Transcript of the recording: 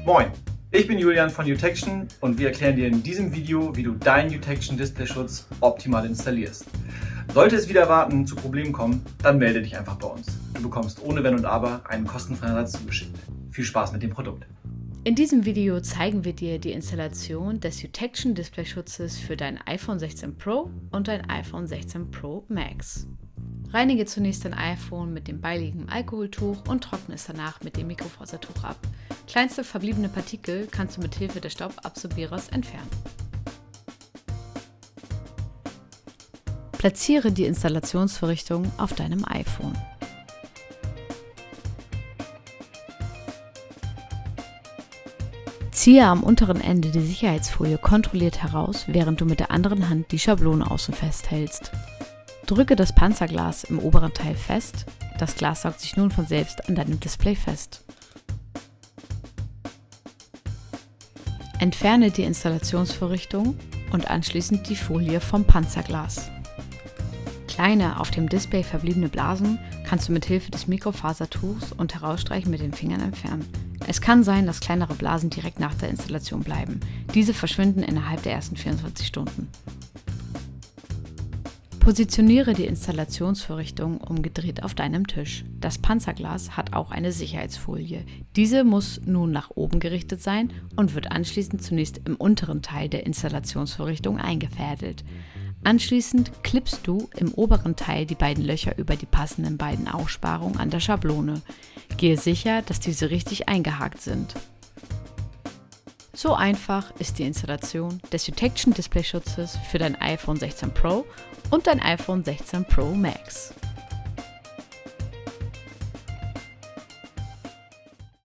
Moin, ich bin Julian von Utection und wir erklären dir in diesem Video, wie du deinen Utection Displayschutz optimal installierst. Sollte es wieder erwarten zu Problemen kommen, dann melde dich einfach bei uns. Du bekommst ohne Wenn und Aber einen kostenfreien Ersatz zugeschickt. Viel Spaß mit dem Produkt. In diesem Video zeigen wir dir die Installation des Utection Displayschutzes für dein iPhone 16 Pro und dein iPhone 16 Pro Max. Reinige zunächst dein iPhone mit dem beiliegenden Alkoholtuch und trockne es danach mit dem Mikrofasertuch ab. Kleinste verbliebene Partikel kannst du mit Hilfe des Staubabsorbierers entfernen. Platziere die Installationsvorrichtung auf deinem iPhone. Ziehe am unteren Ende die Sicherheitsfolie kontrolliert heraus, während du mit der anderen Hand die Schablone außen festhältst. Drücke das Panzerglas im oberen Teil fest. Das Glas saugt sich nun von selbst an deinem Display fest. Entferne die Installationsvorrichtung und anschließend die Folie vom Panzerglas. Kleine, auf dem Display verbliebene Blasen kannst du mit Hilfe des Mikrofasertuchs und Herausstreichen mit den Fingern entfernen. Es kann sein, dass kleinere Blasen direkt nach der Installation bleiben. Diese verschwinden innerhalb der ersten 24 Stunden. Positioniere die Installationsvorrichtung umgedreht auf deinem Tisch. Das Panzerglas hat auch eine Sicherheitsfolie. Diese muss nun nach oben gerichtet sein und wird anschließend zunächst im unteren Teil der Installationsvorrichtung eingefädelt. Anschließend klippst du im oberen Teil die beiden Löcher über die passenden beiden Aussparungen an der Schablone. Gehe sicher, dass diese richtig eingehakt sind. So einfach ist die Installation des Utection Displayschutzes für dein iPhone 16 Pro und dein iPhone 16 Pro Max.